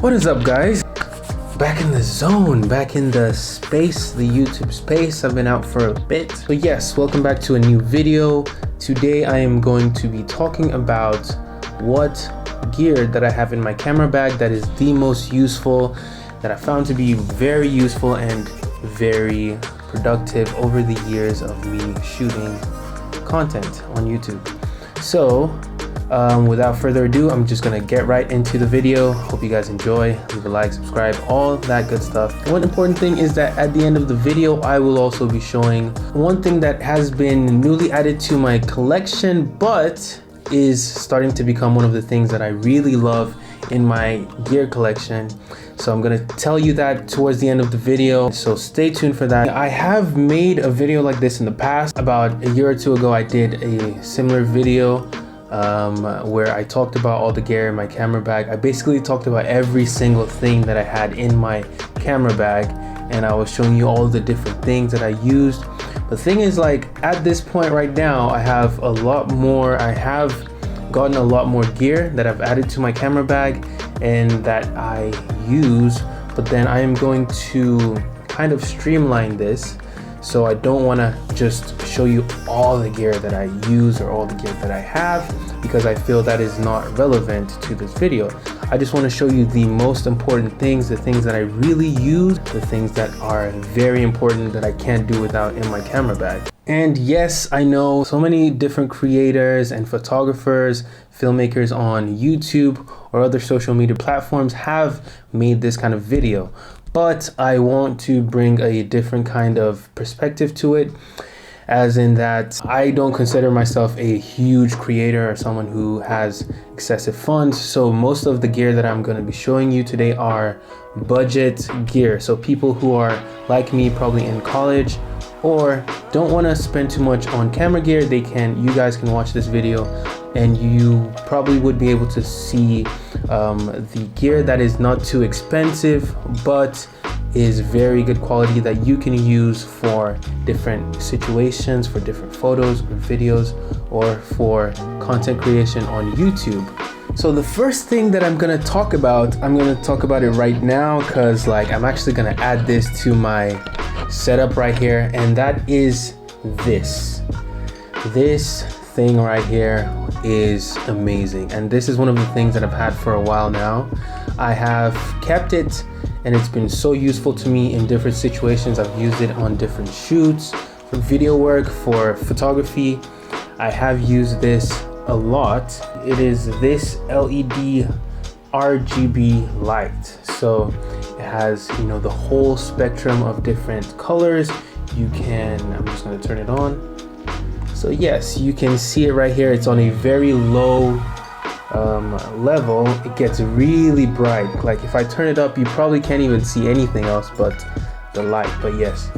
What is up, guys? Back in the zone, back in the space, the YouTube space. I've been out for a bit. So yes, welcome back to a new video. Today I am going to be talking about what gear that I have in my camera bag that is the most useful, that I found to be very useful and very productive over the years of me shooting content on YouTube. So without further ado, I'm just gonna get right into the video. Hope you guys enjoy. Leave a like, subscribe, all that good stuff. One important thing is that at the end of the video, I will also be showing one thing that has been newly added to my collection, but is starting to become one of the things that I really love in my gear collection. So I'm gonna tell you that towards the end of the video, so stay tuned for that. I have made a video like this in the past. About a year or two ago, I did a similar video where I talked about all the gear in my camera bag. I basically talked about every single thing that I had in my camera bag, and I was showing you all the different things that I used. The thing is, like, at this point right now, I have a lot more. I have gotten a lot more gear that I've added to my camera bag and that I use, but then I am going to kind of streamline this. So I don't want to just show you all the gear that I use or all the gear that I have, because I feel that is not relevant to this video. I just want to show you the most important things, the things that I really use, the things that are very important that I can't do without in my camera bag. And yes, I know so many different creators and photographers, filmmakers on YouTube or other social media platforms have made this kind of video, but I want to bring a different kind of perspective to it, as in that I don't consider myself a huge creator or someone who has excessive funds. So most of the gear that I'm going to be showing you today are budget gear. So people who are like me, probably in college, or don't want to spend too much on camera gear, you guys can watch this video and you probably would be able to see the gear that is not too expensive but is very good quality that you can use for different situations, for different photos or videos, or for content creation on YouTube. So the first thing that I'm gonna talk about it right now, because like I'm actually gonna add this to my setup right here, and that is this thing right here is amazing. And this is one of the things that I've had for a while now. I have kept it and it's been so useful to me in different situations. I've used it on different shoots, for video work, for photography. I have used this a lot. It is this LED RGB light. So it has, you know, the whole spectrum of different colors. I'm just gonna turn it on. So yes, you can see it right here. It's on a very low level. It gets really bright. Like if I turn it up, you probably can't even see anything else but the light. But yes,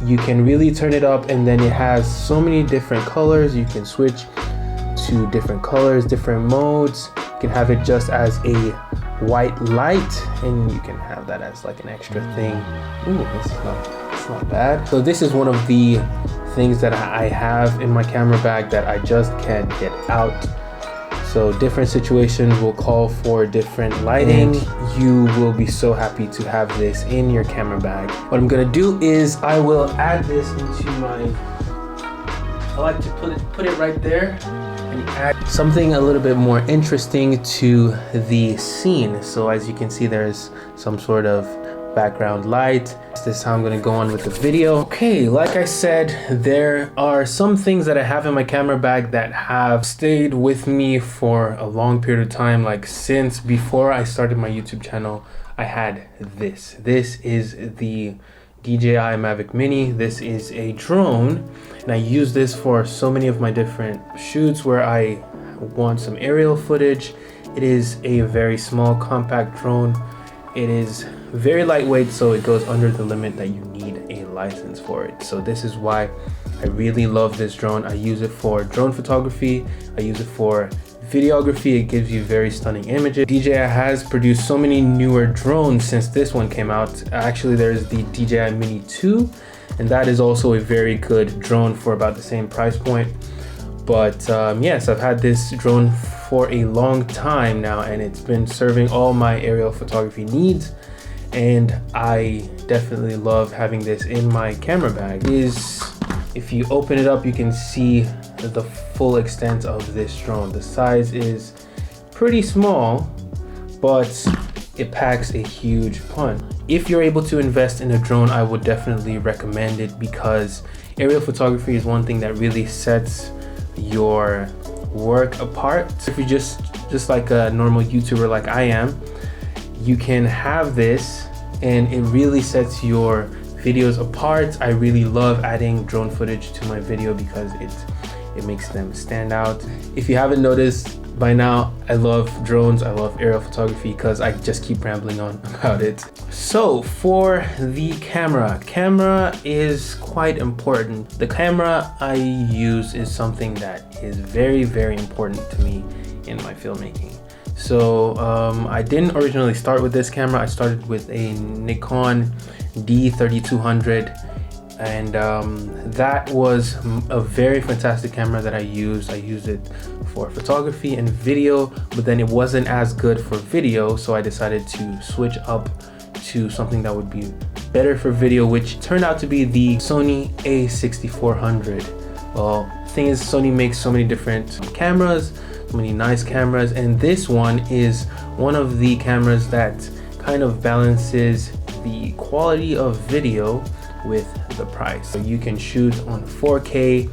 you can really turn it up, and then it has so many different colors. You can switch to different colors, different modes. You can have it just as a white light, and you can have that as like an extra thing. Ooh, it's not bad. So this is one of the things that I have in my camera bag that I just can't get out. So different situations will call for different lighting. You will be so happy to have this in your camera bag. What I'm gonna do is I will add this into I like to put it right there and add something a little bit more interesting to the scene. So as you can see, there's some sort of background light. This is how I'm going to go on with the video. Okay, like I said, there are some things that I have in my camera bag that have stayed with me for a long period of time. Like since before I started my YouTube channel, I had this. This is the DJI Mavic Mini. This is a drone, and I use this for so many of my different shoots where I want some aerial footage. It is a very small, compact drone. It is very lightweight, so it goes under the limit that you need a license for it. So this is why I really love this drone. I use it for drone photography. I use it for videography. It gives you very stunning images. DJI has produced so many newer drones since this one came out. Actually, there's the DJI Mini 2, and that is also a very good drone for about the same price point. But yes, I've had this drone for a long time now, and it's been serving all my aerial photography needs, and I definitely love having this in my camera bag. If you open it up, you can see the full extent of this drone. The size is pretty small, but it packs a huge punch. If you're able to invest in a drone, I would definitely recommend it, because aerial photography is one thing that really sets your work apart. If you're just like a normal YouTuber like I am, you can have this and it really sets your videos apart. I really love adding drone footage to my video because it makes them stand out. If you haven't noticed by now, I love drones, I love aerial photography, because I just keep rambling on about it. So for the camera is quite important. The camera I use is something that is very, very important to me in my filmmaking. So I didn't originally start with this camera. I started with a Nikon D3200, and that was a very fantastic camera that I used. I used it for photography and video, but then it wasn't as good for video, so I decided to switch up to something that would be better for video, which turned out to be the Sony a6400. Well, the thing is, Sony makes so many different cameras, so many nice cameras, and this one is one of the cameras that kind of balances the quality of video with the price. So you can shoot on 4K,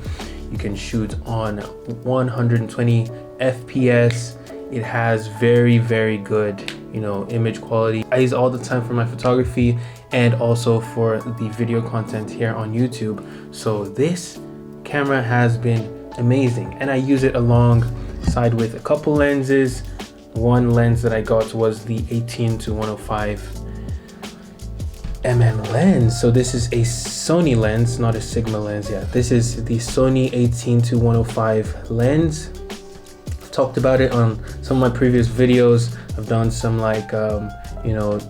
you can shoot on 120 FPS. It has very, very good, image quality. I use it all the time for my photography and also for the video content here on YouTube. So this camera has been amazing, and I use it alongside with a couple lenses. One lens that I got was the 18-105 mm lens. So this is a Sony lens, not a Sigma lens. Yeah, this is the Sony 18-105 lens. I've talked about it on some of my previous videos. I've done some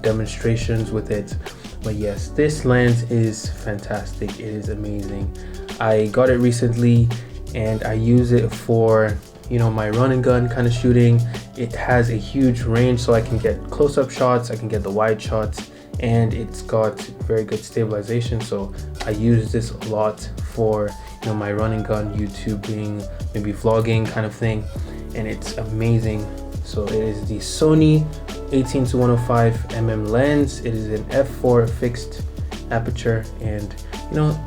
demonstrations with it. But yes, this lens is fantastic. It is amazing. I got it recently and I use it for my run and gun kind of shooting. It has a huge range, so I can get close-up shots, I can get the wide shots, and it's got very good stabilization. So I use this a lot for my run and gun YouTubing, maybe vlogging kind of thing, and it's amazing. So it is the Sony 18-105 mm lens. It is an f4 fixed aperture, and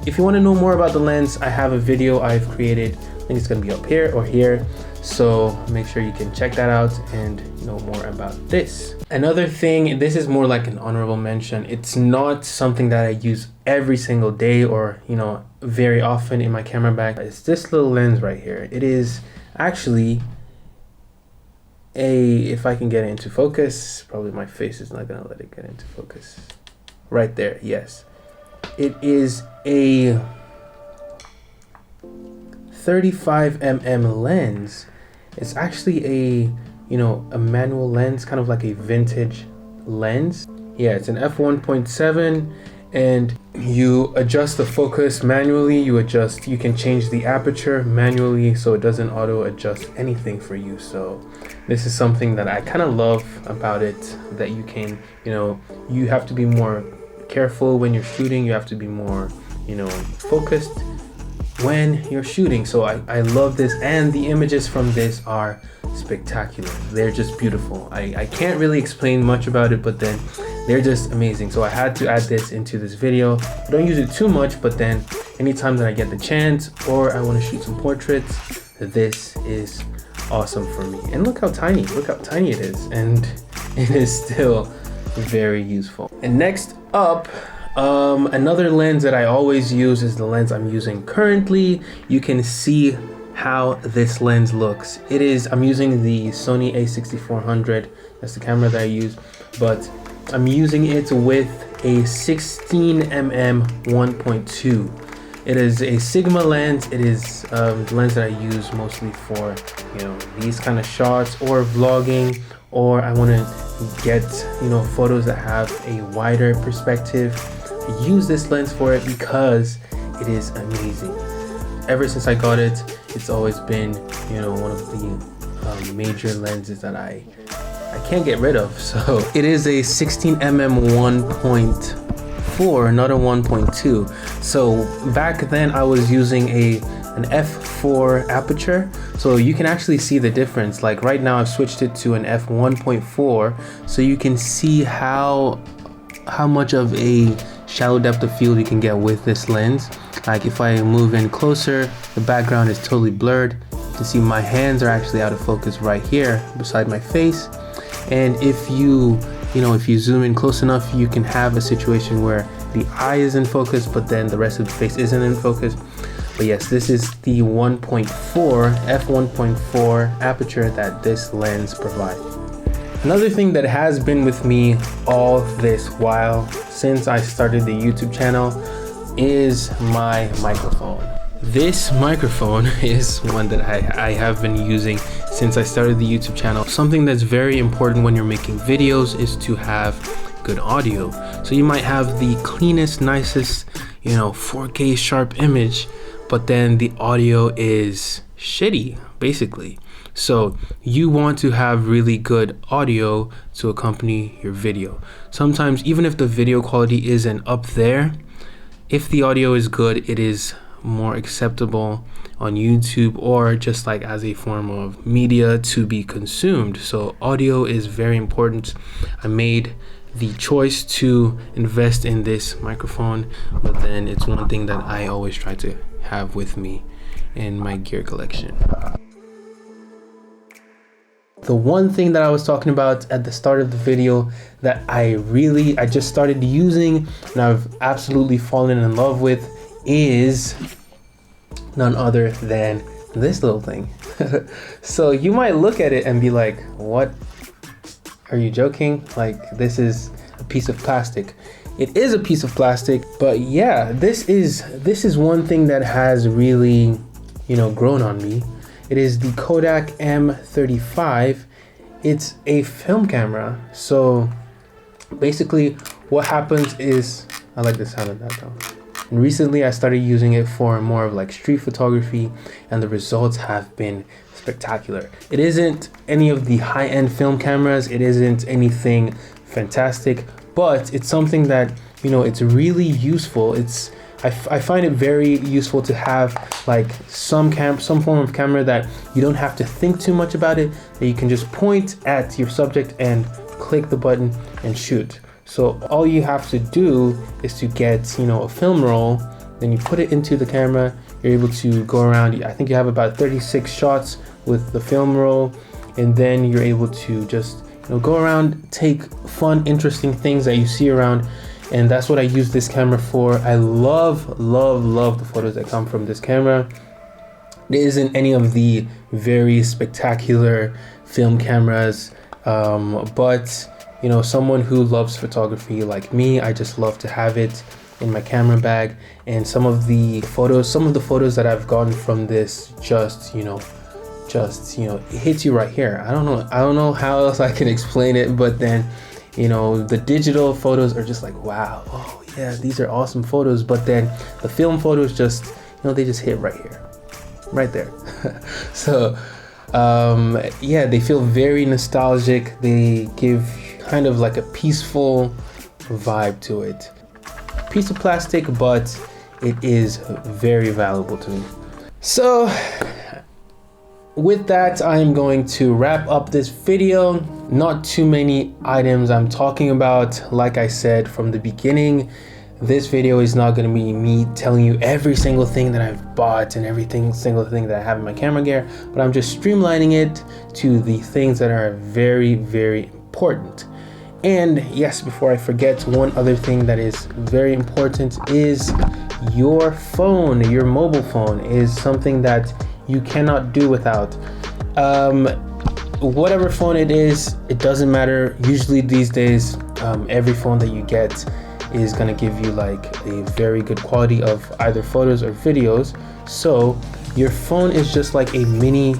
if you want to know more about the lens, I have a video I've created. I think it's going to be up here or here, so make sure you can check that out and know more about this. Another thing, this is more like an honorable mention. It's not something that I use every single day or very often in my camera bag. It's this little lens right here. It is actually if I can get it into focus, probably my face is not gonna let it get into focus. Right there, yes. It is a 35 mm lens. It's actually a manual lens, kind of like a vintage lens. Yeah, it's an f1.7, and you adjust the focus manually. You can change the aperture manually, so it doesn't auto adjust anything for you. So this is something that I kind of love about it, that you can, you have to be more careful when you're shooting. You have to be more, focused when you're shooting. So I love this, and the images from this are spectacular. They're just beautiful. I can't really explain much about it, but then they're just amazing. So I had to add this into this video. I don't use it too much, but then anytime that I get the chance or I want to shoot some portraits, this is awesome for me. And look how tiny it is, and it is still very useful. And next up, another lens that I always use is the lens I'm using currently. You can see how this lens looks. I'm using the Sony a6400. That's the camera that I use, but I'm using it with a 16 mm 1.2. It is a Sigma lens. It is the lens that I use mostly for these kind of shots or vlogging, or I want to get photos that have a wider perspective. I use this lens for it because it is amazing. ever since I got it, it's always been, you know, one of the major lenses that I can't get rid of. So it is a 16mm 1.4, not a 1.2. So back then I was using an f4 aperture, so you can actually see the difference. Like right now I've switched it to an f1.4, so you can see how much of a shallow depth of field you can get with this lens. Like if I move in closer, the background is totally blurred. You can see my hands are actually out of focus right here beside my face. And if you zoom in close enough, you can have a situation where the eye is in focus, but then the rest of the face isn't in focus. But yes, this is the 1.4 f1.4 aperture that this lens provides. Another thing that has been with me all this while since I started the YouTube channel is my microphone. This microphone is one that I have been using since I started the YouTube channel. Something that's very important when you're making videos is to have good audio. So you might have the cleanest, nicest, 4K sharp image, but then the audio is shitty, basically. So you want to have really good audio to accompany your video. Sometimes even if the video quality isn't up there, if the audio is good, it is more acceptable on YouTube, or just like as a form of media to be consumed. So audio is very important. I made the choice to invest in this microphone, but then it's one thing that I always try to have with me in my gear collection. The one thing that I was talking about at the start of the video that I just started using and I've absolutely fallen in love with is none other than this little thing. So you might look at it and be like, what? Are you joking? Like, this is a piece of plastic. It is a piece of plastic, but yeah, this is one thing that has really, grown on me. It is the Kodak M35. It's a film camera. So basically what happens is, I like the sound of that though. And recently I started using it for more of like street photography, and the results have been spectacular. It isn't any of the high-end film cameras. It isn't anything fantastic, but it's something that, it's really useful. I find it very useful to have like some form of camera that you don't have to think too much about it, that you can just point at your subject and click the button and shoot. So all you have to do is to get, a film roll, then you put it into the camera, you're able to go around. I think you have about 36 shots with the film roll, and then you're able to just, go around, take fun, interesting things that you see around. And that's what I use this camera for. I love the photos that come from this camera. There isn't any of the very spectacular film cameras, but someone who loves photography like me, I just love to have it in my camera bag. And some of the photos that I've gotten from this just it hits you right here. I don't know how else I can explain it, but then the digital photos are just like, wow, oh yeah, these are awesome photos. But then the film photos just, they just hit right here, right there. So yeah, they feel very nostalgic. They give kind of like a peaceful vibe to it. Piece of plastic, but it is very valuable to me. So with that, I'm going to wrap up this video. Not too many items I'm talking about. Like I said from the beginning, this video is not going to be me telling you every single thing that I've bought and every single thing that I have in my camera gear, but I'm just streamlining it to the things that are very, very important. And yes, before I forget, one other thing that is very important is your phone. Your mobile phone is something that you cannot do without. Whatever phone it is, it doesn't matter. Usually these days, every phone that you get is gonna give you like a very good quality of either photos or videos. So your phone is just like a mini,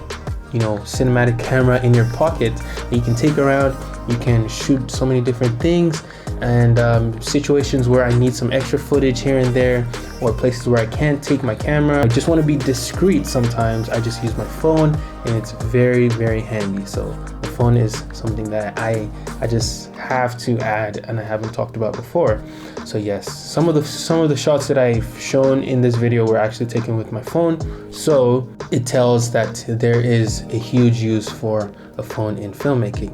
cinematic camera in your pocket that you can take around. You can shoot so many different things, and situations where I need some extra footage here and there, or places where I can't take my camera. I just want to be discreet sometimes. I just use my phone, and it's very, very handy. So the phone is something that I just have to add, and I haven't talked about before. So yes, some of the shots that I've shown in this video were actually taken with my phone. So it tells that there is a huge use for a phone in filmmaking.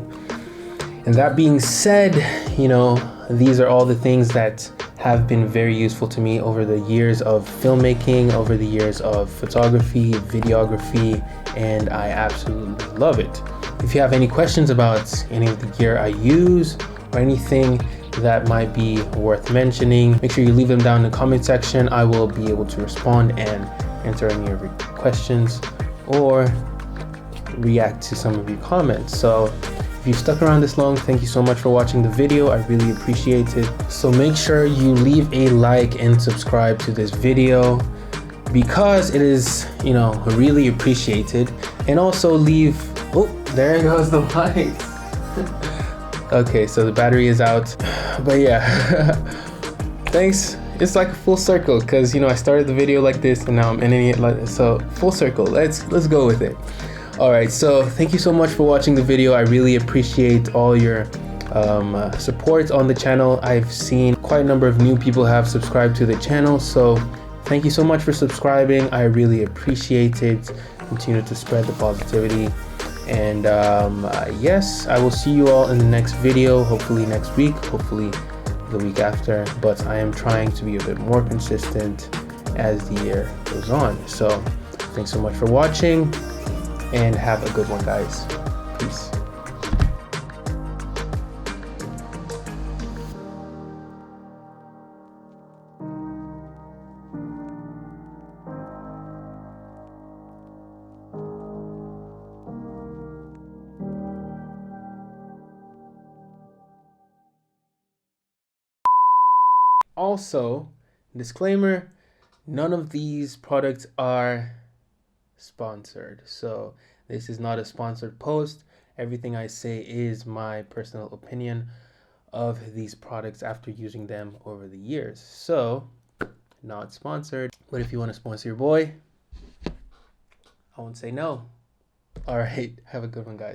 And that being said, you know, these are all the things that have been very useful to me over the years of filmmaking, over the years of photography, videography, and I absolutely love it. If you have any questions about any of the gear I use or anything that might be worth mentioning, make sure you leave them down in the comment section. I will be able to respond and answer any of your questions or react to some of your comments. So if you've stuck around this long, thank you so much for watching the video. I really appreciate it. So make sure you leave a like and subscribe to this video because it is, you know, really appreciated. And also leave, oh, there goes the light. Okay, so the battery is out, but yeah, thanks. It's like a full circle because, you know, I started the video like this and now I'm ending it like this. So full circle, let's go with it. All right, so thank you so much for watching the video. I really appreciate all your support on the channel. I've seen quite a number of new people have subscribed to the channel, so thank you so much for subscribing. I really appreciate it. Continue to spread the positivity. And yes, I will see you all in the next video, hopefully next week, hopefully the week after, but I am trying to be a bit more consistent as the year goes on. So thanks so much for watching and have a good one, guys. Peace. Also, disclaimer, none of these products are sponsored. So this is not a sponsored post. Everything I say is my personal opinion of these products after using them over the years. So not sponsored, but if you want to sponsor your boy, I won't say no. All right, have a good one, guys.